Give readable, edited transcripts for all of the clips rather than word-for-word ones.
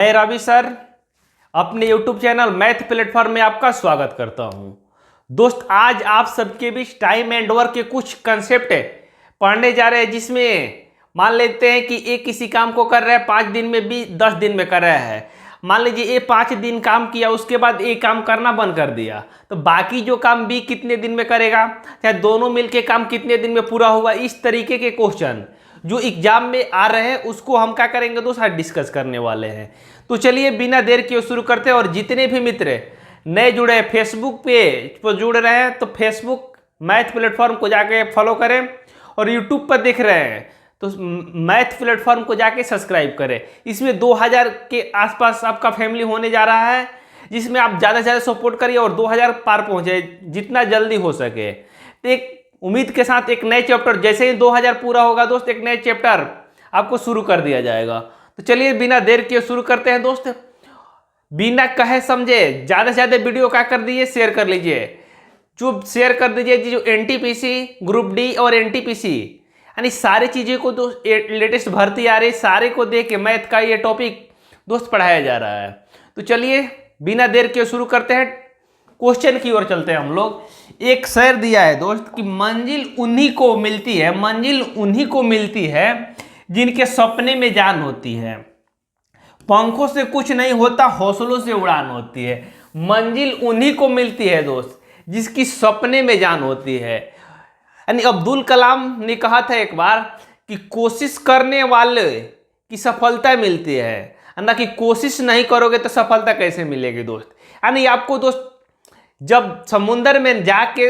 मैं रवि सर अपने YouTube channel math platform में आपका स्वागत करता हूं। दोस्त, आज आप सबके बीच टाइम एंड वर्क के कुछ कंसेप्ट पढ़ने जा रहे हैं, जिसमें मान लेते हैं कि एक किसी काम को कर रहा है 5 दिन में, भी 10 दिन में कर रहा है। मान लीजिए ये 5 दिन काम किया, उसके बाद एक काम करना बंद कर दिया, तो बाकी जो काम बी कितने दिन में करेगा, चाहे दोनों मिलके काम कितने दिन में पूरा होगा। इस तरीके के क्वेश्चन जो एग्जाम में आ रहे हैं उसको हम क्या करेंगे दोस्त, आज डिस्कस करने वाले हैं। तो चलिए बिना देर किए शुरू करते हैं। और जितने भी मित्र नए जुड़े हैं, फेसबुक पेज पर जुड़ रहे हैं, तो फेसबुक मैथ प्लेटफॉर्म को जाके फॉलो करें, और यूट्यूब पर देख रहे हैं तो मैथ प्लेटफॉर्म को जाके सब्सक्राइब करें। इसमें 2000 के आसपास आपका फैमिली होने जा रहा है, जिसमें आप ज़्यादा से ज़्यादा सपोर्ट करिए और 2000 पार पहुँचे जितना जल्दी हो सके। तो एक उम्मीद के साथ एक नए चैप्टर, जैसे ही 2000 पूरा होगा दोस्त, एक नए चैप्टर आपको शुरू कर दिया जाएगा। तो चलिए बिना देर किए शुरू करते हैं दोस्त। बिना कहे समझे ज़्यादा से ज़्यादा वीडियो क्या कर दीजिए, शेयर कर लीजिए। जो शेयर कर दीजिए जो एनटीपीसी, ग्रुप डी और एनटीपीसी यानी सारी चीज़ें को दोस्त, लेटेस्ट भर्ती आ रही, सारे को देख के मैथ का ये टॉपिक दोस्त पढ़ाया जा रहा है। तो चलिए बिना देर के शुरू करते हैं, क्वेश्चन की ओर चलते हैं हम लोग। एक शेर दिया है दोस्त कि मंजिल उन्हीं को मिलती है, मंजिल उन्हीं को मिलती है जिनके सपने में जान होती है। पंखों से कुछ नहीं होता, हौसलों से उड़ान होती है। मंजिल उन्हीं को मिलती है दोस्त जिसकी सपने में जान होती है। यानी अब्दुल कलाम ने कहा था एक बार कि कोशिश करने वाले की सफलता मिलती है, ना कि कोशिश नहीं करोगे तो सफलता कैसे मिलेगी दोस्त। यानी आपको दोस्त जब समुंदर में जाके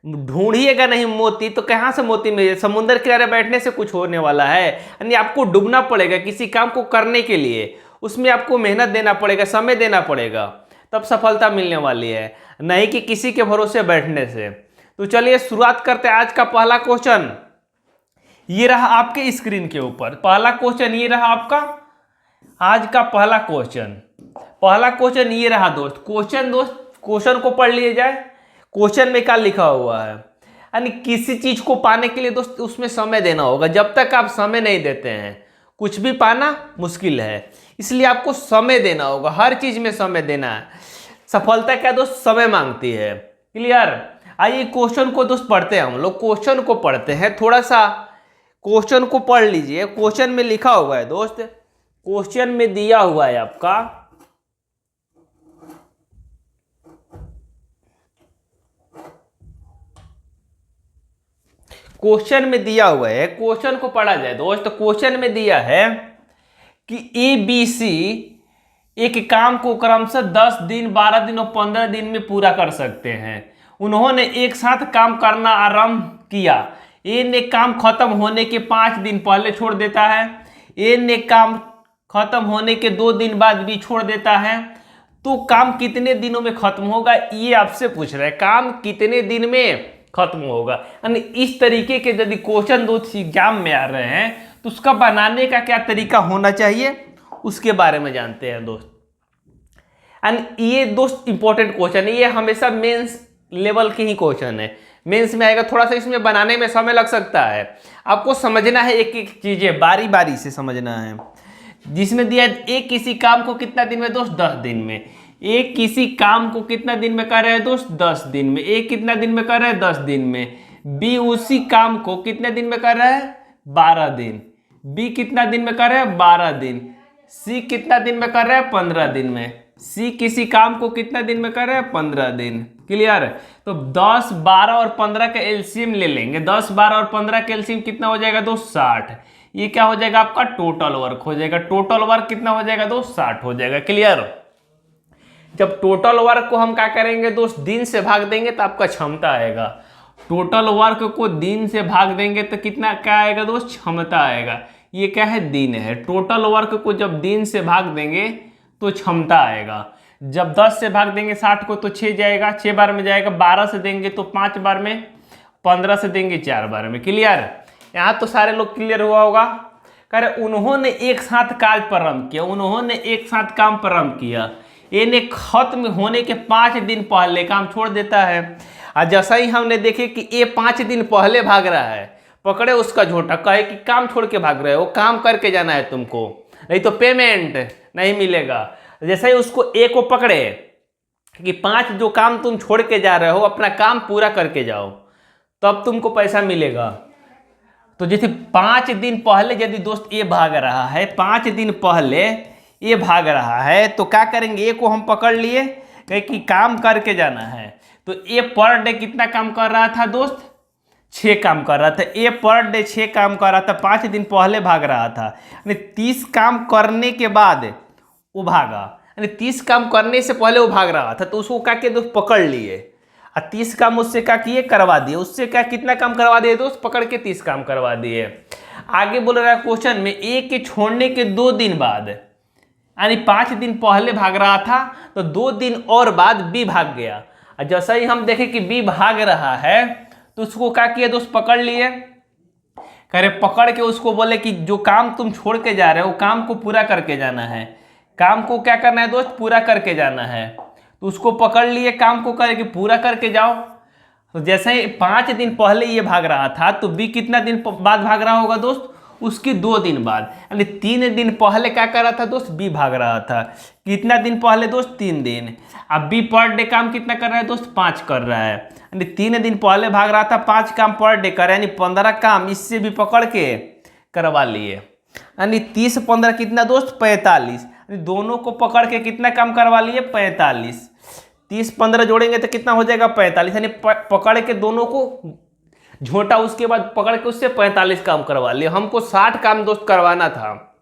ढूंढिएगा नहीं मोती, तो कहाँ से मोती मिले। समुंदर किनारे बैठने से कुछ होने वाला है। यानी आपको डूबना पड़ेगा किसी काम को करने के लिए, उसमें आपको मेहनत देना पड़ेगा, समय देना पड़ेगा, तब सफलता मिलने वाली है, नहीं कि किसी के भरोसे बैठने से। तो चलिए शुरुआत करते हैं। आज का पहला क्वेश्चन ये रहा आपके स्क्रीन के ऊपर। पहला क्वेश्चन ये रहा आपका आज का पहला क्वेश्चन। पहला क्वेश्चन ये रहा दोस्त। क्वेश्चन को पढ़ लिए जाए। क्वेश्चन में क्या लिखा हुआ है, यानी किसी चीज को पाने के लिए दोस्त उसमें समय देना होगा। जब तक आप समय नहीं देते हैं कुछ भी पाना मुश्किल है, इसलिए आपको समय देना होगा, हर चीज में समय देना है। सफलता क्या दोस्त, समय मांगती है। क्लियर। आइए क्वेश्चन को दोस्त पढ़ते हैं हम लोग। क्वेश्चन को पढ़ते हैं, थोड़ा सा क्वेश्चन को पढ़ लीजिए। क्वेश्चन में लिखा हुआ है दोस्त, क्वेश्चन में दिया हुआ है आपका क्वेश्चन में दिया हुआ है, क्वेश्चन को पढ़ा जाए दोस्त। क्वेश्चन में दिया है कि ABC एक काम को क्रमशः 10 दिन, 12 दिन और 15 दिन में पूरा कर सकते हैं। उन्होंने एक साथ काम करना आरंभ किया। ए ने काम खत्म होने के 5 दिन पहले छोड़ देता है, ए ने काम खत्म होने के 2 दिन बाद भी छोड़ देता है। तो काम कितने दिनों में खत्म होगा, ये आपसे पूछ रहा है। काम कितने दिन में खत्म होगा। यानी इस तरीके के यदि क्वेश्चन दोस्त एग्जाम में आ रहे हैं तो उसका बनाने का क्या तरीका होना चाहिए, उसके बारे में जानते हैं दोस्त। एंड ये दोस्त इंपॉर्टेंट क्वेश्चन है, ये हमेशा मेंस लेवल के ही क्वेश्चन है। मेंस में आएगा, थोड़ा सा इसमें बनाने में समय लग सकता है। आपको समझना है, एक एक चीजें बारी बारी से समझना है। जिसमें दिया एक किसी काम को कितना दिन में दोस्त, 10 दिन में। एक किसी काम को कितना दिन में कर रहे हैं दोस्त, 10 दिन में। एक कितना दिन में कर रहे हैं, 10 दिन में। बी उसी काम को कितने दिन में कर रहा है, 12 दिन। बी कितना दिन में कर रहा है, 12 दिन। सी कितना दिन में कर रहा है, 15 दिन में। सी किसी काम को कितना दिन में कर रहा है, 15 दिन। क्लियर है। तो 10, 12 और 15 का एलसीएम ले लेंगे। 10, 12 और 15 का एलसीएम कितना हो जाएगा दोस्त, 60। ये क्या हो जाएगा आपका, टोटल वर्क हो जाएगा। टोटल वर्क कितना हो जाएगा दोस्त, 60 हो जाएगा। क्लियर। जब टोटल वर्क को हम क्या करेंगे दोस्त, दिन से भाग देंगे तो आपका क्षमता आएगा। टोटल वर्क को दिन से भाग देंगे तो कितना क्या आएगा दोस्त, क्षमता आएगा। ये क्या है, दिन है। टोटल वर्क को जब दिन से भाग देंगे तो क्षमता आएगा। जब 10 से भाग देंगे 60 को तो 6 जाएगा, 6 बार में जाएगा। 12 से देंगे तो 5 बार में, 15 से देंगे 4 बार में। क्लियर। यहाँ तो सारे लोग क्लियर हुआ होगा। कह रहे उन्होंने एक साथ कार्य प्रारंभ किया, उन्होंने एक साथ काम प्रारंभ किया। ए ने खत्म होने के 5 दिन पहले काम छोड़ देता है। और जैसा ही हमने देखे कि ए 5 दिन पहले भाग रहा है, पकड़े उसका झोटा, कहे कि काम छोड़ के भाग रहे हो, काम करके जाना है तुमको, नहीं तो पेमेंट नहीं मिलेगा। जैसे ही उसको ए को पकड़े कि 5 जो काम तुम छोड़ के जा रहे हो अपना काम पूरा करके जाओ, तब तुमको पैसा मिलेगा। तो जैसे 5 दिन पहले यदि दोस्त ये भाग रहा है, 5 दिन पहले ये भाग रहा है, तो क्या करेंगे, ए को हम पकड़ लिए कि काम करके जाना है। तो ए पर डे कितना काम कर रहा था दोस्त, 6 काम कर रहा था। ए पर डे 6 काम कर रहा था, 5 दिन पहले भाग रहा था, यानी 30 काम करने के बाद वो भागा, यानी 30 काम करने से पहले वो भाग रहा था। तो उसको क्या किए दोस्त, पकड़ लिए और 30 काम उससे क्या किए, करवा दिए। उससे क्या कितना काम करवा दिए दोस्त, पकड़ के 30 काम करवा दिए। आगे बोल रहा है क्वेश्चन में, ए के छोड़ने के 2 दिन बाद, यानी 5 दिन पहले भाग रहा था तो 2 दिन और बाद बी भाग गया। और जैसा ही हम देखें कि बी भाग रहा है तो उसको क्या किया दोस्त, पकड़ लिए। कह रहे पकड़ के उसको बोले कि जो काम तुम छोड़ के जा रहे हो काम को पूरा करके जाना है। काम को क्या करना है दोस्त, पूरा करके जाना है। तो उसको पकड़ लिए, काम को करके पूरा करके जाओ। तो जैसे ही 5 दिन पहले ये भाग रहा था तो बी कितना दिन बाद भाग रहा होगा दोस्त, उसके 2 दिन बाद, यानी 3 दिन पहले क्या कर रहा था दोस्त, बी भाग रहा था। कितना दिन पहले दोस्त, 3 दिन। अब बी पर डे काम कितना कर रहा है दोस्त, 5 कर रहा है, यानी 3 दिन पहले भाग रहा था, 5 काम पर डे कर, यानी 15 काम इससे भी पकड़ के करवा लिए। यानी 30 15 कितना दोस्त, 45, यानी दोनों को पकड़ के कितना काम करवा लिए, 45। 30 15 जोड़ेंगे तो कितना हो जाएगा, 45, यानी पकड़ के दोनों को झोटा, उसके बाद पकड़ के उससे 45 काम करवा लिए। हमको 60 काम दोस्त करवाना था,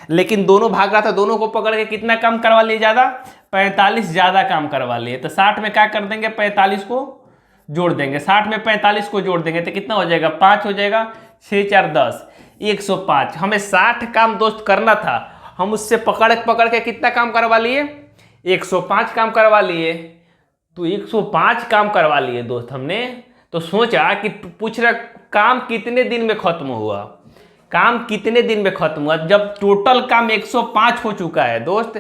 लेकिन दोनों भाग रहा था, दोनों को पकड़ के कितना काम करवा लिए, ज़्यादा, 45 ज़्यादा काम करवा लिए। तो 60 में क्या कर देंगे, 45 को जोड़ देंगे। 60 में 45 को जोड़ देंगे तो कितना हो जाएगा, 5 हो जाएगा, 6 4 10, 105। हमें 60 काम दोस्त करना था, हम उससे पकड़ के कितना काम करवा लिए, 105 काम करवा लिए। तो 105 काम करवा लिए दोस्त हमने। तो सोचा कि पूछ रहा काम कितने दिन में खत्म हुआ, काम कितने दिन में खत्म हुआ। जब टोटल काम 105 हो चुका है दोस्त,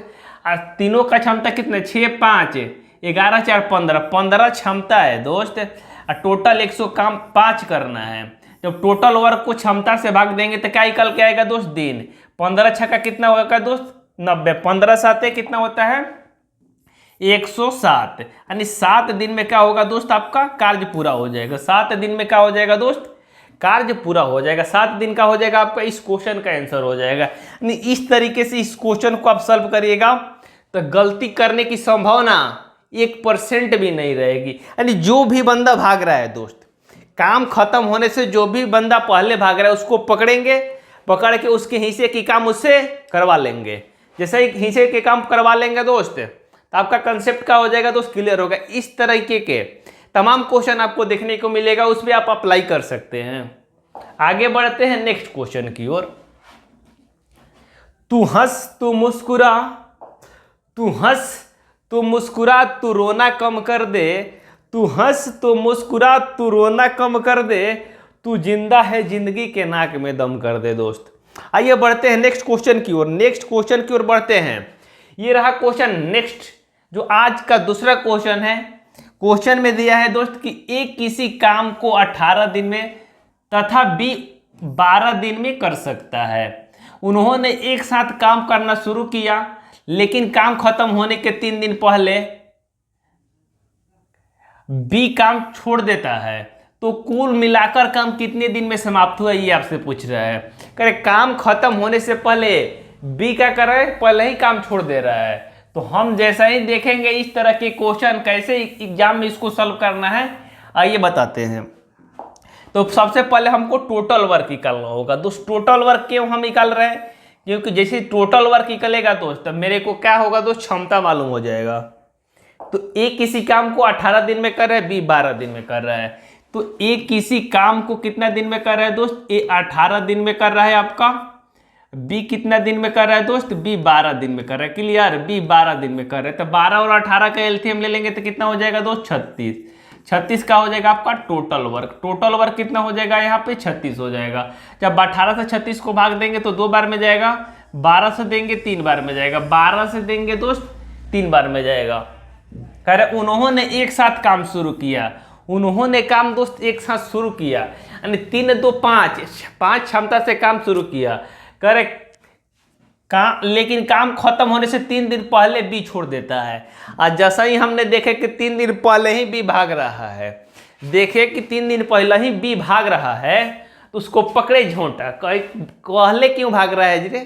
और तीनों का क्षमता कितना, 6 5 11 4 15, 15 क्षमता है दोस्त, और टोटल 100 काम 5 करना है। जब टोटल वर्क को क्षमता से भाग देंगे तो क्या निकल के आएगा दोस्त, दिन। 15 छक्का कितना होगा दोस्त, 90, 15 7 कितना होता है, 107, यानी 7 दिन में क्या होगा दोस्त, आपका कार्य पूरा हो जाएगा। 7 दिन में क्या हो जाएगा दोस्त, कार्य पूरा हो जाएगा। 7 दिन का हो जाएगा आपका, इस क्वेश्चन का आंसर हो जाएगा। यानी इस तरीके से इस क्वेश्चन को आप सॉल्व करिएगा तो गलती करने की संभावना 1% भी नहीं रहेगी। यानी जो भी बंदा भाग रहा है दोस्त, काम खत्म होने से जो भी बंदा पहले भाग रहा है उसको पकड़ेंगे, पकड़ के उसके हिस्से की काम उससे करवा लेंगे। जैसे ही हिस्से के काम करवा लेंगे दोस्त, तो आपका कंसेप्ट क्या हो जाएगा दोस्त, क्लियर होगा। इस तरीके के तमाम क्वेश्चन आपको देखने को मिलेगा, उस पर आप अप्लाई कर सकते हैं। आगे बढ़ते हैं नेक्स्ट क्वेश्चन की ओर। तू हंस तू मुस्कुरा, तू हंस तू मुस्कुरा, तू रोना कम कर दे, तू हंस तू मुस्कुरा, तू रोना कम कर दे, तू जिंदा है जिंदगी के नाक में दम कर दे। दोस्त आइए बढ़ते हैं नेक्स्ट क्वेश्चन की ओर। नेक्स्ट क्वेश्चन की ओर बढ़ते हैं। ये रहा क्वेश्चन नेक्स्ट, जो आज का दूसरा क्वेश्चन है। क्वेश्चन में दिया है दोस्त कि ए किसी काम को 18 दिन में तथा बी 12 दिन में कर सकता है। उन्होंने एक साथ काम करना शुरू किया, लेकिन काम खत्म होने के 3 दिन पहले बी काम छोड़ देता है। तो कुल मिलाकर काम कितने दिन में समाप्त हुआ, ये आपसे पूछ रहा है। करे काम खत्म होने से पहले बी क्या कर रहा है, पहले ही काम छोड़ दे रहा है। तो हम जैसा ही देखेंगे इस तरह के क्वेश्चन कैसे एग्जाम में इसको सॉल्व करना है, आइए बताते हैं। तो सबसे पहले हमको टोटल वर्क निकालना होगा। दोस्त टोटल वर्क क्यों हम निकाल रहे हैं, क्योंकि जैसे टोटल वर्क निकलेगा दोस्त, तब मेरे को क्या होगा दोस्त, क्षमता मालूम हो जाएगा। तो ए किसी काम को 18 दिन में कर रहा है, बी 12 दिन में कर रहा है। तो ए किसी काम को कितना दिन में कर रहा है दोस्त, ए 18 दिन में कर रहा है आपका। बी कितना दिन में कर रहा है दोस्त, बी 12 दिन में कर रहा है। क्लियर, बी 12 दिन में कर रहा है। तो 12 और 18 का एलसीएम ले लेंगे तो कितना हो जाएगा दोस्त, 36। 36 का हो जाएगा आपका टोटल वर्क। टोटल वर्क कितना हो जाएगा यहाँ पे, 36 हो जाएगा। जब 18 से 36 को भाग देंगे तो 2 बार में जाएगा, 12 से देंगे 3 बार में जाएगा, 12 से देंगे दोस्त 3 बार में जाएगा। कह रहे उन्होंने एक साथ काम शुरू किया, उन्होंने काम दोस्त एक साथ शुरू किया, यानी 3 2 5 क्षमता से काम शुरू किया। करेक्ट, लेकिन काम खत्म होने से 3 दिन पहले बी छोड़ देता है। और जैसा ही हमने देखे कि 3 दिन पहले ही बी भाग रहा है, देखे कि 3 दिन पहले ही बी भाग रहा है, तो उसको पकड़े झोंटा, कहले क्यों भाग रहा है जी?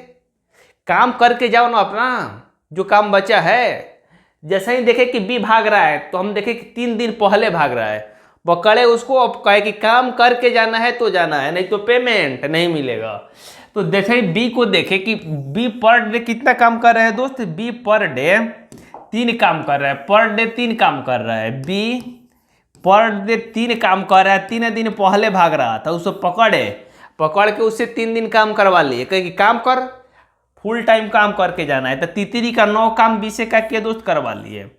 काम करके जाओ ना अपना, जो काम बचा है। जैसे ही देखे कि बी भाग रहा है, तो हम देखे कि 3 दिन पहले भाग रहा है, पकड़े उसको, अब कहे कि काम करके जाना है तो जाना है, नहीं तो पेमेंट नहीं मिलेगा। तो जैसे ही बी को देखे कि बी पर डे कितना काम कर रहा है दोस्त, बी पर डे 3 काम कर रहा है, पर डे 3 काम कर रहा है, बी पर डे 3 काम कर रहा है, 3 दिन पहले भाग रहा था, उसको पकड़ के उससे 3 दिन काम करवा लिए, कहे कि काम कर, फुल टाइम काम करके जाना है। तो तितरी का 9 काम बी से का किया दोस्त, करवा लिए,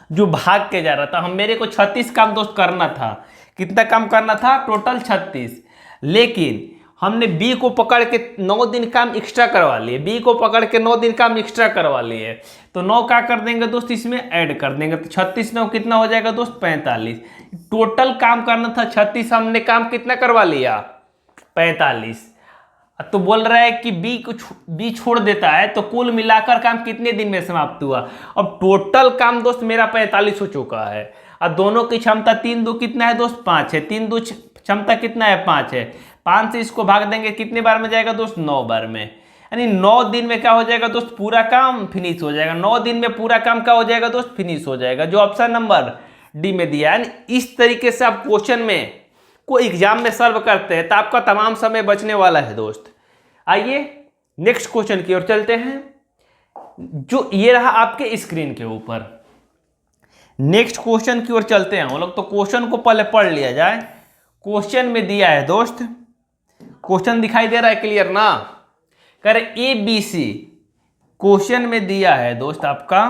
जो भाग के जा रहा था। मेरे को 36 काम दोस्त करना था। कितना काम करना था? टोटल 36। लेकिन हमने बी को पकड़ के 9 दिन काम एक्स्ट्रा करवा लिए, बी को पकड़ के 9 दिन काम एक्स्ट्रा करवा लिए। तो 9 क्या कर देंगे दोस्त, इसमें ऐड कर देंगे, तो 36 9 कितना हो जाएगा दोस्त, 45। टोटल काम करना था 36, हमने काम कितना करवा लिया, 45। तो बोल रहा है कि बी छोड़ देता है, तो कुल मिलाकर काम कितने दिन में समाप्त हुआ। अब टोटल काम दोस्त मेरा 45 हो चुका है, और दोनों की क्षमता 3 2 कितना है दोस्त, 5 है। 3 2 क्षमता कितना है, 5 है। 5 से इसको भाग देंगे, कितने बार में जाएगा दोस्त, 9 बार में। यानी 9 दिन में क्या हो जाएगा दोस्त, पूरा काम फिनिश हो जाएगा। 9 दिन में पूरा काम क्या हो जाएगा दोस्त, फिनिश हो जाएगा, जो ऑप्शन नंबर डी में दिया है। इस तरीके से आप क्वेश्चन में को एग्जाम में सॉल्व करते हैं, तो आपका तमाम समय बचने वाला है दोस्त। आइए नेक्स्ट क्वेश्चन की ओर चलते हैं, जो ये रहा आपके स्क्रीन के ऊपर। नेक्स्ट क्वेश्चन की ओर चलते हैं हम लोग। तो क्वेश्चन को पहले पढ़ लिया जाए। क्वेश्चन में दिया है दोस्त, क्वेश्चन दिखाई दे रहा है क्लियर ना? कर ए बी सी, क्वेश्चन में दिया है दोस्त आपका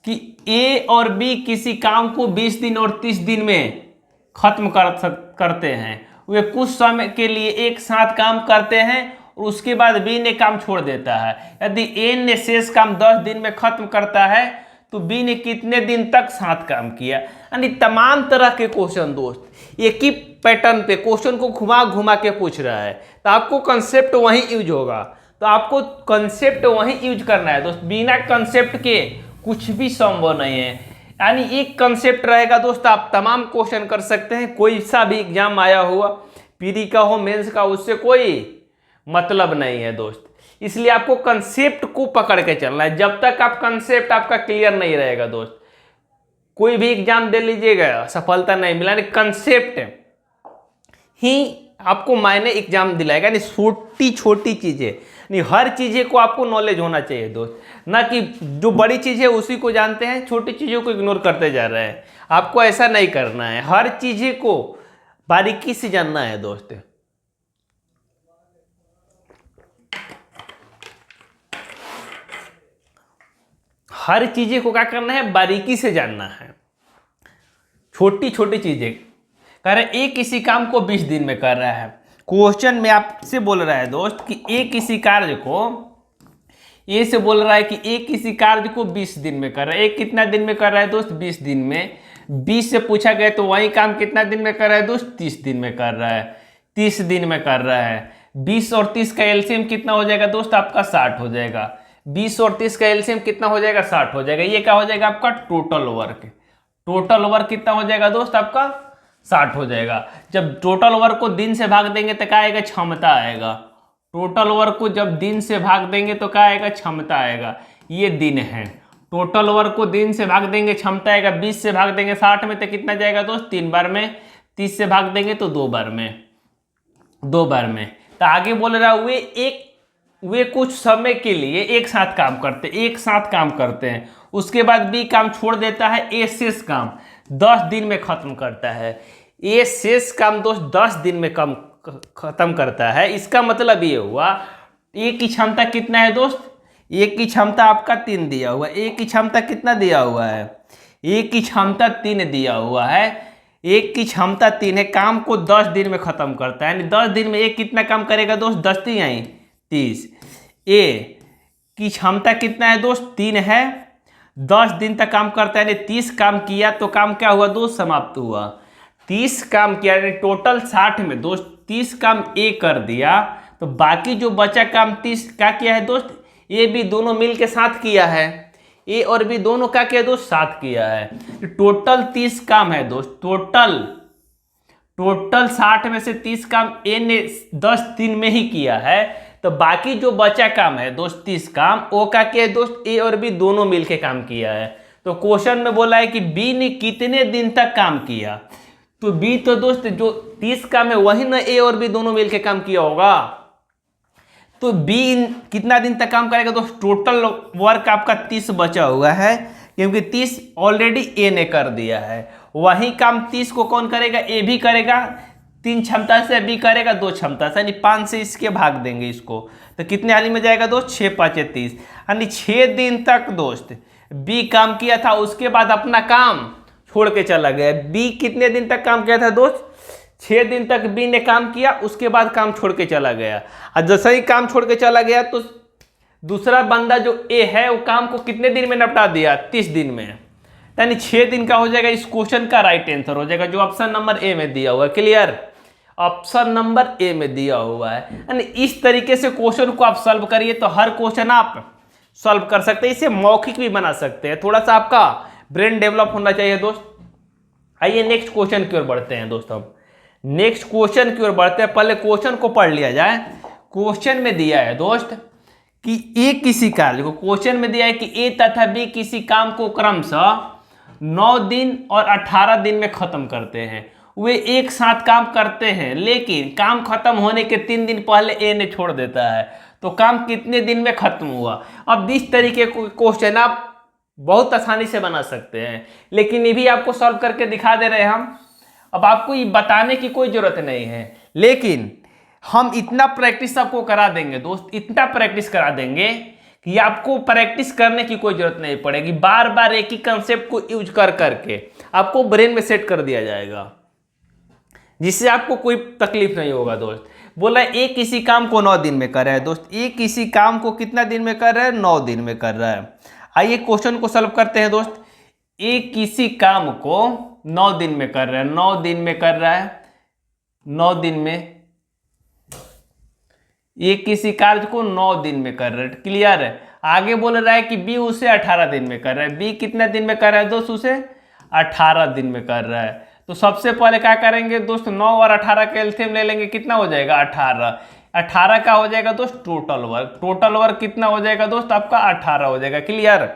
कि ए और बी किसी काम को 20 दिन और 30 दिन में खत्म करते हैं। वे कुछ समय के लिए एक साथ काम करते हैं और उसके बाद बी ने काम छोड़ देता है। यदि ए ने शेष काम 10 दिन में खत्म करता है, तो बी ने कितने दिन तक साथ काम किया। यानी तमाम तरह के क्वेश्चन दोस्त एक ही पैटर्न पे क्वेश्चन को घुमा घुमा के पूछ रहा है, तो आपको कंसेप्ट वही यूज होगा। तो आपको कंसेप्ट वही यूज करना है दोस्त, बिना कंसेप्ट के कुछ भी संभव नहीं है। यानी एक कंसेप्ट रहेगा दोस्त, आप तमाम क्वेश्चन कर सकते हैं। कोई सा भी एग्जाम आया हुआ, पीडी का हो, मेंस का, उससे कोई मतलब नहीं है दोस्त। इसलिए आपको कंसेप्ट को पकड़ के चलना है। जब तक आप कंसेप्ट आपका क्लियर नहीं रहेगा दोस्त, कोई भी एग्जाम दे लीजिएगा, सफलता नहीं मिला। कंसेप्ट ही आपको मायने एग्जाम दिलाएगा। यानी छोटी छोटी चीजें, नहीं हर चीजें को आपको नॉलेज होना चाहिए दोस्त, ना कि जो बड़ी चीज है उसी को जानते हैं, छोटी चीजों को इग्नोर करते जा रहे हैं। आपको ऐसा नहीं करना है, हर चीजें को बारीकी से जानना है दोस्त। हर चीजें को क्या करना है, बारीकी से जानना है, छोटी छोटी चीजें। कह रहे ए किसी काम को 20 दिन में कर रहा है। क्वेश्चन में आपसे बोल रहा है दोस्त कि ए किसी कार्य को, ए से बोल रहा है कि ए किसी कार्य को 20 दिन में कर रहा है। ए कितना दिन में कर रहा है दोस्त, 20 दिन में। 20 से पूछा गया तो वही काम कितना दिन में कर रहा है दोस्त, 30 दिन में कर रहा है, 30 दिन में कर रहा है। 20 और 30 का एलसीएम कितना हो जाएगा दोस्त, आपका 60 हो जाएगा। 20 और 30 का एलसीएम कितना हो जाएगा, 60 हो जाएगा। ये क्या हो जाएगा आपका टोटल वर्क। टोटल वर्क कितना हो जाएगा दोस्त, आपका 60 हो जाएगा। जब टोटल वर्क को दिन से भाग देंगे तो क्या आएगा, क्षमता आएगा। टोटल वर्क को जब दिन से भाग देंगे तो क्या आएगा, क्षमता आएगा। ये दिन है। टोटल वर्क को दिन से भाग देंगे, क्षमता आएगा। 20 से भाग देंगे 60 में तो कितना जाएगा दोस्त, 3 बार में। 30 से भाग देंगे तो 2 बार में, 2 बार में। तो आगे बोल रहा है वे कुछ समय के लिए एक साथ काम करते हैं। उसके बाद बी काम छोड़ देता है, ए शेष काम 10 दिन में खत्म करता है। ए शेष काम दोस्त 10 दिन में खत्म करता है। इसका मतलब ये हुआ ए की क्षमता कितना है दोस्त, ए की क्षमता आपका 3 दिया हुआ है। ए की क्षमता कितना दिया हुआ है, ए की क्षमता 3 दिया हुआ है। एक की क्षमता 3 है, काम को 10 दिन में खत्म करता है। यानी 10 दिन में एक कितना काम करेगा दोस्त, 10 3 आई 30। ए की क्षमता कितना है दोस्त, 3 है, 10 दिन तक काम करता है। यानी 30 काम किया तो काम क्या हुआ दोस्त, समाप्त हुआ। 30 काम किया, यानी टोटल 60 में दोस्त 30 काम ए कर दिया तो बाकी जो बचा काम 30 क्या किया है दोस्त, ए बी दोनों मिल के साथ किया है, ए और बी दोनों क्या किया दोस्त, साथ किया है। टोटल 30 काम है दोस्त, टोटल 60 में से 30 काम ए ने 10 दिन में ही किया है। तो बाकी जो बचा काम है दोस्त 30 काम, वो क्या किया है दोस्त, ए और बी दोनों मिलके काम किया है। तो क्वेश्चन में बोला है कि बी ने कितने दिन तक काम किया, तो बी तो दोस्त जो 30 काम है वही ना ए और बी दोनों मिलके काम किया होगा। तो बी कितना दिन तक काम करेगा दोस्त, टोटल वर्क आपका 30 बचा हुआ है, क्योंकि 30 ऑलरेडी ए ने कर दिया है। वही काम 30 को कौन करेगा, ए भी करेगा, 3 क्षमता से बी करेगा 2 क्षमता से, यानी 5 से इसके भाग देंगे इसको, तो कितने हाली में जाएगा दोस्त, 6 5 30, यानी 6 दिन तक दोस्त बी काम किया था। उसके बाद अपना काम छोड़ के चला गया। बी कितने दिन तक काम किया था दोस्त, 6 दिन तक बी ने काम किया, उसके बाद काम छोड़ के चला गया। और जैसे ही काम छोड़ के चला गया तो दूसरा बंदा जो ए है वो काम को कितने दिन में निपटा दिया, 30 दिन में, यानी 6 दिन का हो जाएगा। इस क्वेश्चन का राइट आंसर हो जाएगा जो ऑप्शन नंबर ए में दिया हुआ है। क्लियर, ऑप्शन नंबर ए में दिया हुआ है। यानी इस तरीके से क्वेश्चन को आप सॉल्व करिए तो हर क्वेश्चन आप सॉल्व कर सकते हैं। इसे मौखिक भी बना सकते हैं, थोड़ा सा आपका ब्रेन डेवलप होना चाहिए दोस्त। आइए नेक्स्ट क्वेश्चन की ओर बढ़ते हैं दोस्त। हम नेक्स्ट क्वेश्चन की ओर बढ़ते हैं, पहले क्वेश्चन को पढ़ लिया जाए। क्वेश्चन में दिया है दोस्त कि ए किसी कार्य को, क्वेश्चन में दिया है कि ए तथा बी किसी काम को क्रमशः 9 दिन और 18 दिन में खत्म करते हैं। वे एक साथ काम करते हैं, लेकिन काम खत्म होने के 3 दिन पहले ए ने छोड़ देता है, तो काम कितने दिन में खत्म हुआ। अब इस तरीके को क्वेश्चन आप बहुत आसानी से बना सकते हैं, लेकिन ये भी आपको सॉल्व करके दिखा दे रहे हैं हम। अब आपको ये बताने की कोई जरूरत नहीं है, लेकिन हम इतना प्रैक्टिस आपको करा देंगे दोस्त, इतना प्रैक्टिस करा देंगे कि आपको प्रैक्टिस करने की कोई जरूरत नहीं पड़ेगी। बार बार एक ही कंसेप्ट को यूज कर करके आपको ब्रेन में सेट कर दिया जाएगा, जिससे आपको कोई तकलीफ नहीं होगा दोस्त। बोला ए किसी काम को 9 दिन में कर रहा है दोस्त, ए किसी काम को कितना दिन में कर रहा है, 9 दिन में कर रहा है। आइए क्वेश्चन को सॉल्व करते हैं दोस्त। ए किसी काम को 9 दिन में कर रहा है, 9 दिन में कर रहा है, 9 दिन में ये किसी कार्य को 9 दिन में कर रहा है। क्लियर है। आगे बोल रहा है कि बी उसे 18 दिन में कर रहा है। बी कितने दिन में कर रहा है दोस्त, उसे 18 दिन में कर रहा है। तो सबसे पहले क्या करेंगे दोस्त, 9 और 18 का एलसीएम ले लेंगे, कितना हो जाएगा 18। 18 का हो जाएगा दोस्त टोटल वर्क, टोटल वर्क कितना हो जाएगा दोस्त आपका 18 हो जाएगा। क्लियर,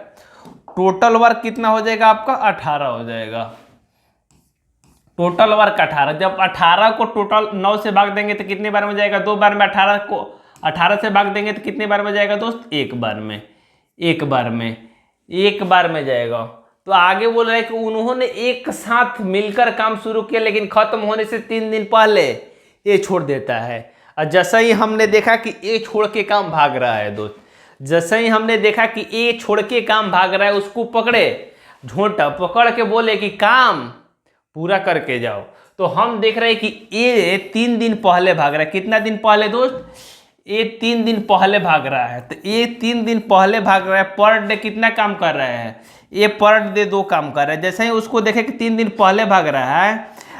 टोटल वर्क कितना हो जाएगा आपका 18 हो जाएगा। टोटल वर्क 18, जब 18 को टोटल 9 से भाग देंगे तो कितने बार में जाएगा, 2 बार में। 18 को 18 से भाग देंगे तो कितने बार में जाएगा दोस्त, 1 बार में, 1 बार में, 1 बार में जाएगा। तो आगे बोल रहे हैं कि उन्होंने एक साथ मिलकर काम शुरू किया, लेकिन खत्म होने से 3 दिन पहले ये छोड़ देता है। और जैसा ही हमने देखा कि ए छोड़ के काम भाग रहा है दोस्त, जैसे ही हमने देखा कि ए छोड़ के काम भाग रहा है, उसको पकड़े, झोंटा पकड़ के बोले कि काम पूरा करके जाओ। तो हम देख रहे हैं कि ए 3 दिन पहले भाग रहा है। कितना दिन पहले दोस्त, ए 3 दिन पहले भाग रहा है। तो ए 3 दिन पहले भाग रहा है, पर डे कितना काम कर रहा है, ये पर डे 2 काम कर रहा है। जैसे ही उसको देखे कि 3 दिन पहले भाग रहा है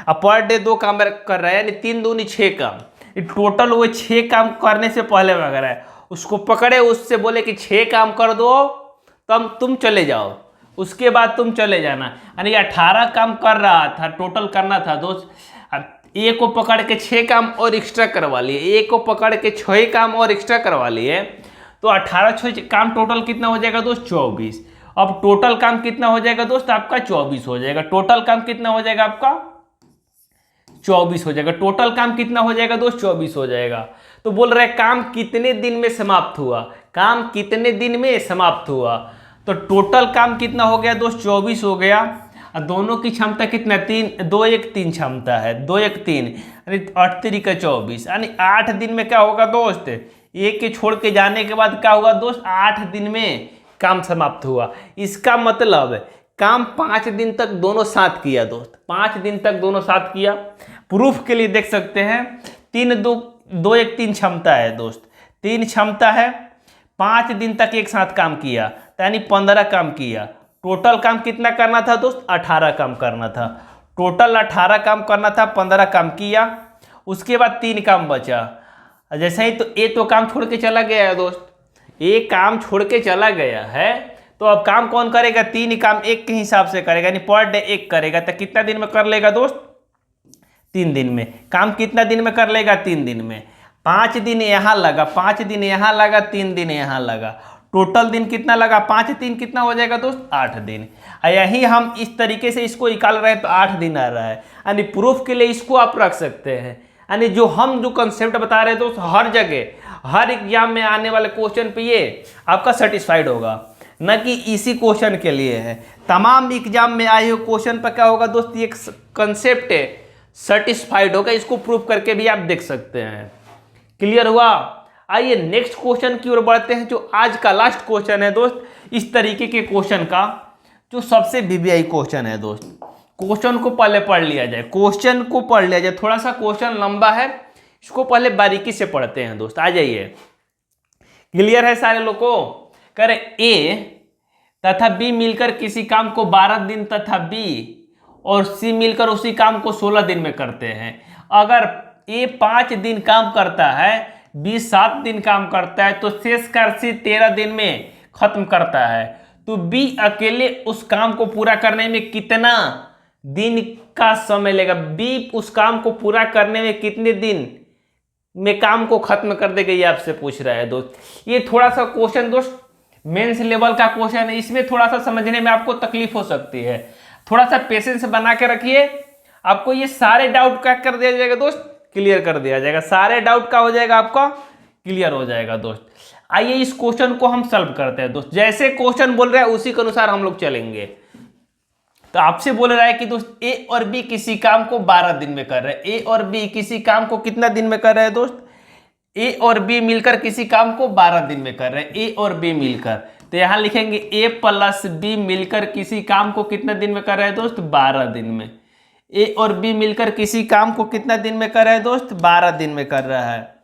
और पर डे 2 काम कर रहा है, यानी 3 दूनी 6 काम, टोटल वो 6 काम करने से पहले भाग रहा है। उसको पकड़े, उससे बोले कि 6 काम कर दो तब तुम चले जाओ, उसके बाद तुम चले जाना। यानी 18 काम कर रहा था, टोटल करना था दोस्त। ए को पकड़ के 6 काम और एक्स्ट्रा करवा लिए, ए को पकड़ के 6 काम और एक्स्ट्रा करवा लिए, तो 18 6 काम टोटल कितना हो जाएगा दोस्त 24। अब टोटल काम कितना हो जाएगा दोस्त आपका 24 हो जाएगा। टोटल काम कितना हो जाएगा आपका 24 हो जाएगा। टोटल काम कितना हो जाएगा दोस्त 24 हो जाएगा। तो बोल रहे हैं काम कितने दिन में समाप्त हुआ, काम कितने दिन में समाप्त हुआ। तो टोटल काम कितना हो गया दोस्त 24 हो गया। और दोनों की क्षमता कितना 3, 2 1 3 क्षमता है, 2 1 3, यानी 8 3 का 24, यानी 8 दिन में क्या होगा दोस्त, एक के छोड़ के जाने के बाद क्या होगा दोस्त 8 दिन में काम समाप्त हुआ। इसका मतलब काम 5 दिन तक दोनों साथ किया दोस्त, 5 दिन तक दोनों साथ किया। प्रूफ के लिए देख सकते हैं 3 2 1 3 क्षमता है दोस्त, 3 क्षमता है, 5 दिन तक एक साथ काम किया, यानी 15 काम किया। टोटल काम कितना करना था दोस्त 18 काम करना था। टोटल 18 काम करना था, 15 काम किया। उसके बाद 3 काम बचा। और जैसे ही तो ए तो काम छोड़ के चला गया है दोस्त, ए काम छोड़ के चला गया है, तो अब काम कौन करेगा, 3 ही काम एक के हिसाब से करेगा, यानी पर डे 1 करेगा। तो कितना दिन में कर लेगा दोस्त, 3 दिन में। काम कितना दिन में कर लेगा, 3 दिन में। 5 दिन यहाँ लगा, 5 दिन यहाँ लगा, 3 दिन यहाँ लगा, टोटल दिन कितना लगा, 5 3 कितना हो जाएगा दोस्त, 8 दिन। यही हम इस तरीके से इसको निकाल रहे हैं तो 8 दिन आ रहा है। यानी प्रूफ के लिए इसको आप रख सकते हैं। यानी जो कंसेप्ट बता रहे हैं दोस्त, हर जगह हर एग्जाम में आने वाले क्वेश्चन पे ये आपका सेटिस्फाइड होगा, न कि इसी क्वेश्चन के लिए है। तमाम एग्जाम में आए हुए क्वेश्चन पर क्या होगा दोस्त, ये कंसेप्ट है सेटिस्फाइड होगा। इसको प्रूफ करके भी आप देख सकते हैं। क्लियर हुआ। आइए नेक्स्ट क्वेश्चन की ओर बढ़ते हैं, जो आज का लास्ट क्वेश्चन है दोस्त। इस तरीके के क्वेश्चन का जो सबसे वीवीआई क्वेश्चन है दोस्त, क्वेश्चन को पहले पढ़ लिया जाए, क्वेश्चन को पढ़ लिया जाए। थोड़ा सा क्वेश्चन लंबा है, इसको पहले बारीकी से पढ़ते हैं दोस्त। आ जाइए, क्लियर है सारे लोग को। करे ए तथा बी मिलकर किसी काम को 12 दिन तथा बी और सी मिलकर उसी काम को 16 दिन में करते हैं। अगर ए 5 दिन काम करता है, बी 7 दिन काम करता है, तो शेष कार्य सी 13 दिन में खत्म करता है, तो बी अकेले उस काम को पूरा करने में कितना दिन का समय लेगा। बी उस काम को पूरा करने में कितने दिन में काम को खत्म कर देगा, ये आपसे पूछ रहा है दोस्त। ये थोड़ा सा क्वेश्चन दोस्त मेंस लेवल का क्वेश्चन है, इसमें थोड़ा सा समझने में आपको तकलीफ हो सकती है। थोड़ा सा पेशेंस बना के रखिए, आपको ये सारे डाउट का कर दिया जाएगा दोस्त, क्लियर कर दिया जाएगा। सारे डाउट का हो जाएगा, आपका क्लियर हो जाएगा दोस्त। आइए इस क्वेश्चन को हम सॉल्व करते हैं दोस्त। जैसे क्वेश्चन बोल रहा है उसी के अनुसार हम लोग चलेंगे। तो आपसे बोल रहा है कि दोस्त ए और बी किसी काम को 12 दिन में कर रहे हैं। ए और बी किसी काम को कितना दिन में कर रहे हैं दोस्त, ए और बी मिलकर किसी काम को 12 दिन में कर रहे हैं। ए और बी मिलकर, तो यहां लिखेंगे ए प्लस बी मिलकर किसी काम को कितना दिन में कर रहे हैं दोस्त, 12 दिन में। ए और बी मिलकर किसी काम को कितना दिन में कर रहे हैं दोस्त, 12 दिन में कर रहा है।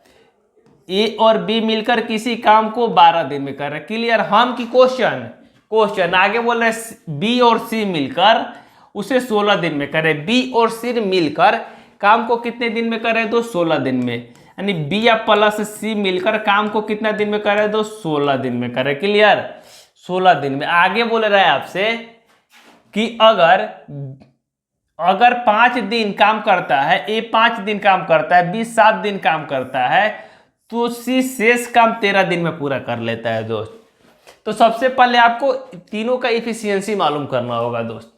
ए और बी मिलकर किसी काम को 12 दिन में कर रहे हैं। क्लियर। हम की क्वेश्चन आगे बोल रहे हैं बी और सी मिलकर उसे 16 दिन में कर रहे हैं। बी और सी मिलकर काम को कितने दिन में कर रहे हैं दोस्त, 16 दिन में। यानी बी या प्लस सी मिलकर काम को कितना दिन में कर रहे हैं दोस्त, 16 दिन में कर रहे हैं। क्लियर, 16 दिन में। आगे बोल रहा है आपसे कि अगर 5 दिन काम करता है, ए 5 दिन काम करता है, बी 7 दिन काम करता है, तो सी शेष काम 13 दिन में पूरा कर लेता है दोस्त। तो सबसे पहले आपको तीनों का इफिशियंसी मालूम करना होगा दोस्त।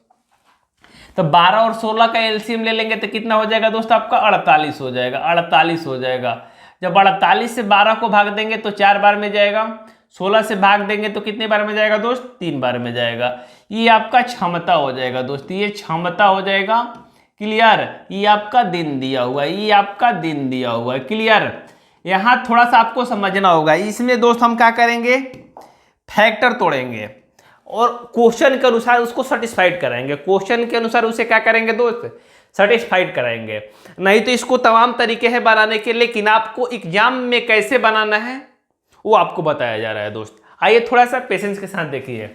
तो 12 और 16 का एलसीएम ले लेंगे तो कितना हो जाएगा दोस्त, आपका 48 हो जाएगा। 48 हो जाएगा। जब 48 से 12 को भाग देंगे तो 4 बार में जाएगा। 16 से भाग देंगे तो कितने बार में जाएगा दोस्त, 3 बार में जाएगा। ये आपका क्षमता हो जाएगा दोस्त, ये क्षमता हो जाएगा। क्लियर। ये आपका दिन दिया हुआ है, ये आपका दिन दिया हुआ है। क्लियर। यहाँ थोड़ा सा आपको समझना होगा। इसमें दोस्त हम क्या करेंगे, फैक्टर तोड़ेंगे और क्वेश्चन के अनुसार उसको सेटिस्फाइड कराएंगे। क्वेश्चन के अनुसार उसे क्या करेंगे दोस्त, सेटिस्फाइड कराएंगे। नहीं तो इसको तमाम तरीके हैं बनाने के, लेकिन आपको एग्जाम में कैसे बनाना है वो आपको बताया जा रहा है दोस्त। आइए थोड़ा सा पेशेंस के साथ देखिए।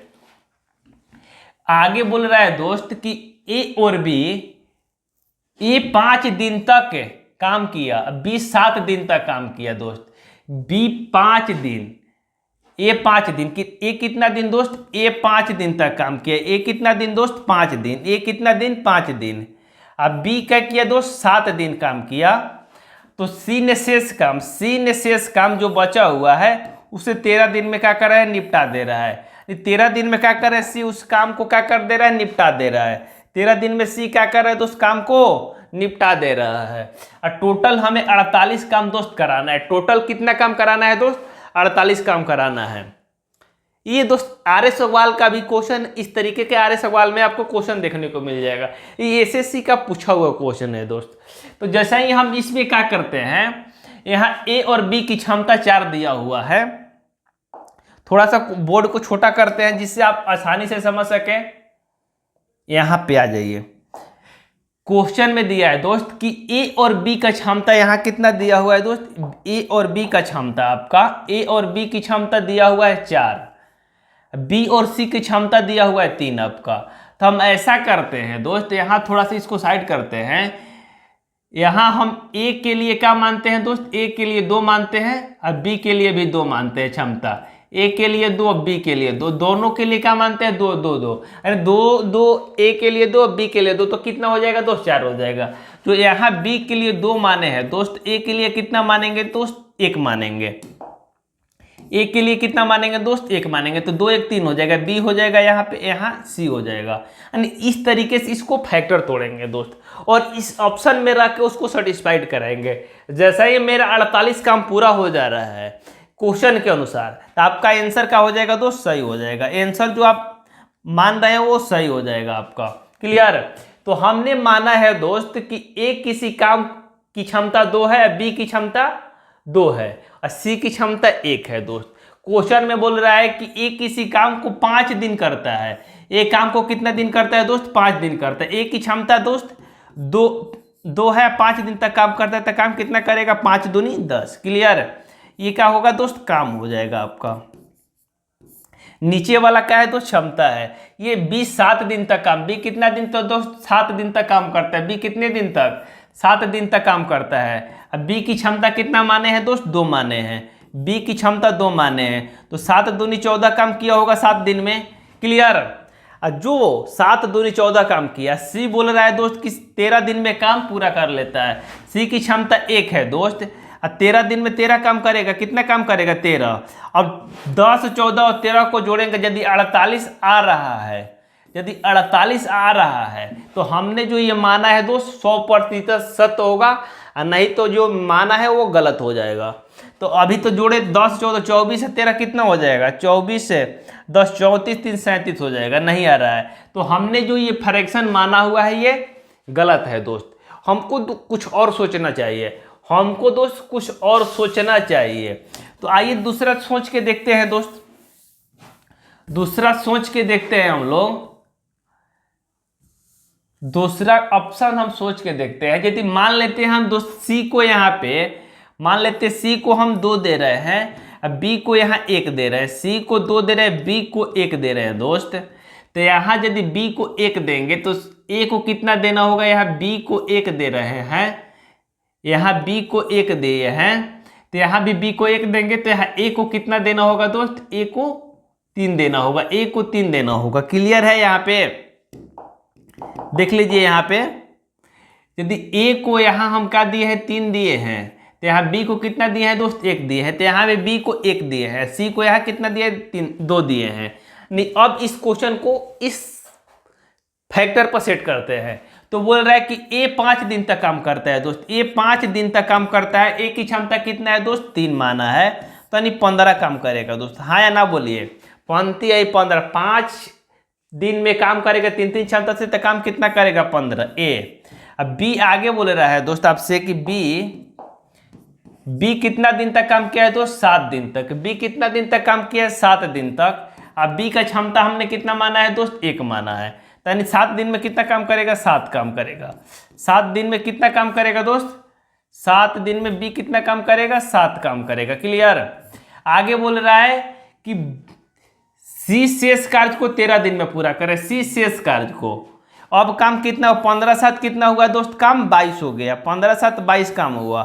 आगे बोल रहा है दोस्त कि ए और बी, ए 5 दिन तक काम किया, बी 7 दिन तक काम किया दोस्त। बी 5 दिन, ए 5 दिन, ए कितना दिन दोस्त, ए 5 दिन तक काम किया। ए कितना दिन दोस्त, 5 दिन। ए कितना दिन, 5 दिन। अब बी क्या किया दोस्त, 7 दिन काम किया। तो सी ने शेष काम जो बचा हुआ है उसे 13 दिन में क्या कर रहा है, निपटा दे रहा है। 13 दिन में क्या कर रहा है, सी उस काम को क्या कर दे रहा है, निपटा दे रहा है। 13 दिन में सी क्या कर रहा है दोस्त, काम को निपटा दे रहा है। और टोटल हमें 48 काम दोस्त कराना है। टोटल कितना काम कराना है दोस्त, 48 काम कराना है। ये दोस्त आर्य सवाल का भी क्वेश्चन, इस तरीके के आर्य सवाल में आपको क्वेश्चन देखने को मिल जाएगा। ये एसएससी का पूछा हुआ क्वेश्चन है दोस्त। तो जैसा ही हम इसमें क्या करते हैं, यहाँ ए और बी की क्षमता 4 दिया हुआ है। थोड़ा सा बोर्ड को छोटा करते हैं जिससे आप आसानी से समझ सके। यहाँ पे आ जाइए। क्वेश्चन में दिया है दोस्त कि ए और बी का क्षमता यहाँ कितना दिया हुआ है दोस्त, ए और बी का क्षमता आपका, ए और बी की क्षमता दिया हुआ है 4, बी और सी की क्षमता दिया हुआ है 3 आपका। तो हम ऐसा करते हैं दोस्त, यहाँ थोड़ा सा इसको साइड करते हैं। यहाँ हम ए के लिए क्या मानते हैं दोस्त, ए के लिए 2 मानते हैं और बी के लिए भी 2 मानते हैं क्षमता। ए के लिए 2 और बी के लिए 2, दोनों के लिए क्या मानते हैं 2 2 2, अरे 2 2, ए के लिए 2 बी के लिए 2, तो कितना हो जाएगा दोस्त 4 हो जाएगा। तो यहाँ बी के लिए 2 माने हैं दोस्त, ए के लिए कितना मानेंगे दोस्त 1 मानेंगे। ए के लिए कितना मानेंगे दोस्त 1 मानेंगे, तो 2 1 3 हो जाएगा, बी हो जाएगा यहाँ पे, यहाँ सी हो जाएगा। यानी इस तरीके से इसको फैक्टर तोड़ेंगे दोस्त और इस ऑप्शन में रख के उसको सेटिस्फाइड कराएंगे। जैसा ही मेरा 48 काम पूरा हो जा रहा है क्वेश्चन के अनुसार, तो आपका आंसर क्या हो जाएगा दोस्त सही हो जाएगा। आंसर जो आप मान रहे हैं वो सही हो जाएगा आपका। क्लियर। तो हमने माना है दोस्त कि ए किसी काम की क्षमता 2 है, बी की क्षमता 2 है और सी की क्षमता 1 है दोस्त। क्वेश्चन में बोल रहा है कि ए किसी काम को 5 दिन करता है। ए काम को कितना दिन करता है दोस्त 5 दिन करता है। ए की क्षमता दोस्त 2 है, 5 दिन तक काम करता है, तो काम कितना करेगा 5 दूनी 10। क्लियर। ये क्या होगा दोस्त काम हो जाएगा आपका। नीचे वाला क्या है दोस्त क्षमता है। ये बी 7 दिन तक काम, बी कितना दिन तक दोस्त 7 दिन तक काम करता है। बी कितने दिन तक 7 दिन तक काम करता है। अब बी की क्षमता कितना माने हैं दोस्त 2 माने हैं। बी की क्षमता 2 माने हैं, तो 7 दूनी 14 काम किया होगा 7 दिन में। क्लियर। जो 7 दूनी 14 काम किया, सी बोल रहा है दोस्त कि 13 दिन में काम पूरा कर लेता है। सी की क्षमता 1 है दोस्त, 13 दिन में 13 काम करेगा। कितना काम करेगा 13। अब 10 14 और 13 को जोड़ेंगे, यदि 48 आ रहा है, यदि 48 आ रहा है तो हमने जो ये माना है दोस्त 100% सत्य होगा, और नहीं तो जो माना है वो गलत हो जाएगा। तो अभी तो जोड़े 10 14 24 है 13 कितना हो जाएगा 24 से 10 34 3 37 हो जाएगा, नहीं आ रहा है। तो हमने जो ये फ्रैक्शन माना हुआ है ये गलत है दोस्त। हमको कुछ और सोचना चाहिए, हमको दोस्त कुछ और सोचना चाहिए। तो आइए दूसरा सोच के देखते हैं दोस्त, दूसरा सोच के देखते हैं हम लोग। दूसरा ऑप्शन हम सोच के देखते हैं। यदि मान लेते हैं हम दोस्त सी को यहाँ पे मान लेते हैं, सी को हम 2 दे रहे हैं, अब बी को यहाँ 1 दे रहे हैं। सी को 2 दे रहे हैं, बी को 1 दे रहे हैं दोस्त। तो यहाँ यदि बी को 1 देंगे तो ए को कितना देना होगा, यहाँ बी को 1 दे रहे हैं, यहाँ बी को 1 दिए हैं, तो यहाँ भी बी को 1 देंगे, तो यहाँ ए को कितना देना होगा दोस्त, ए को 3 देना होगा, ए को 3 देना होगा। क्लियर है। यहाँ पे देख लीजिए, यहाँ पे यदि ए को यहाँ हम क्या दिए हैं 3 दिए हैं, तो यहाँ बी को कितना दिए हैं दोस्त 1 दिए हैं, तो यहाँ पे बी को 1 दिए हैं, सी को यहाँ कितना दिए 2 दिए हैं। नहीं, अब इस क्वेश्चन को इस फैक्टर पर सेट करते हैं। तो बोल रहा है कि ए 5 दिन तक काम करता है दोस्त, ए 5 दिन तक काम करता है। ए की क्षमता कितना है दोस्त 3 माना है, तो यानी 15 काम करेगा दोस्त। हाँ या ना बोलिए। 15 5 दिन में काम करेगा 3 क्षमता से, तो काम कितना करेगा 15 ए। अब बी आगे बोल रहा है दोस्त आपसे कि बी कितना दिन तक काम किया है दोस्त 7 दिन तक। बी कितना दिन तक काम किया है 7 दिन तक। अब बी का क्षमता हमने कितना माना है दोस्त 1 माना है, यानी 7 दिन में कितना काम करेगा 7 काम करेगा। 7 दिन में कितना काम करेगा दोस्त 7 दिन में बी कितना काम करेगा 7 काम करेगा। क्लियर। आगे बोल रहा है कि सी शेष कार्य को 13 दिन में पूरा करे। सी शेष कार्य को अब काम कितना 15 7 कितना हुआ दोस्त काम 22 हो गया, 15 7 22 काम हुआ।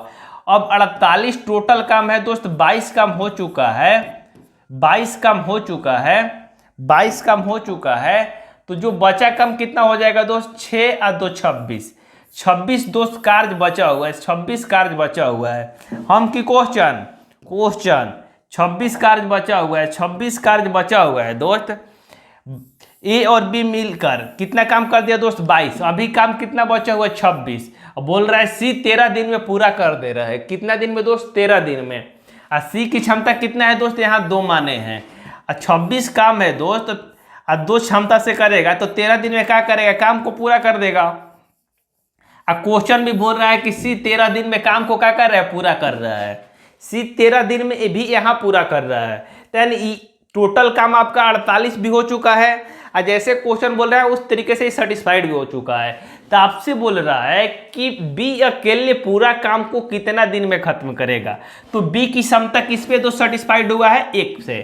अब 48 टोटल काम है दोस्त, 22 काम हो चुका है, 22 काम हो चुका है, 22 काम हो चुका है। तो जो बचा काम कितना हो जाएगा दोस्त 6 और 2 26, 26 दोस्त कार्य बचा हुआ है, 26 कार्य बचा हुआ है। हम की क्वेश्चन 26 कार्य बचा हुआ है, 26 कार्य बचा हुआ है दोस्त। ए और बी मिलकर कितना काम कर दिया दोस्त 22, अभी काम कितना बचा हुआ है 26। बोल रहा है सी 13 दिन में पूरा कर दे रहा है। कितना दिन में दोस्त 13 दिन में। और सी की क्षमता कितना है दोस्त यहाँ 2 माने हैं, और 26 काम है दोस्त, और 2 क्षमता से करेगा तो 13 दिन में क्या करेगा काम को पूरा कर देगा। और क्वेश्चन भी बोल रहा है कि सी 13 दिन में काम को क्या कर रहा है पूरा कर रहा है। सी 13 दिन में भी यहाँ पूरा कर रहा है, तो यानी टोटल काम आपका 48 भी हो चुका है, और जैसे क्वेश्चन बोल रहा है उस तरीके से सेटिस्फाइड भी हो चुका है। तो आपसे बोल रहा है कि बी अकेले पूरा काम को कितना दिन में खत्म करेगा। तो बी की क्षमता किस पे तो सेटिस्फाइड हुआ है 1 से,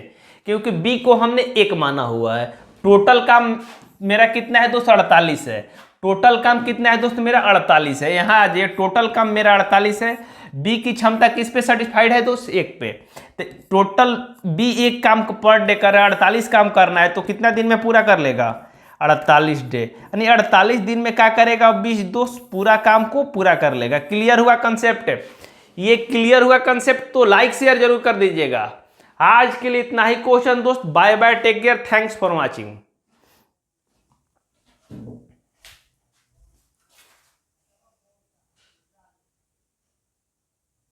क्योंकि बी को हमने 1 माना हुआ है। टोटल काम मेरा कितना है दोस्त 48 है, टोटल काम कितना है दोस्त मेरा 48 है। यहाँ आ जाइए, टोटल काम मेरा 48 है। बी की क्षमता किस पे सेटिस्फाइड है दोस्त? 1 पे। तो टोटल बी एक काम पर डे कर रहा है, 48 काम करना है, तो कितना दिन में पूरा कर लेगा? 48 डे, यानी 48 दिन में क्या करेगा 20 दोस्त? पूरा काम को पूरा कर लेगा। क्लियर हुआ कंसेप्ट? ये क्लियर हुआ कंसेप्ट तो लाइक शेयर जरूर कर दीजिएगा। आज के लिए इतना ही क्वेश्चन दोस्त। Bye bye, take care, thanks for watching.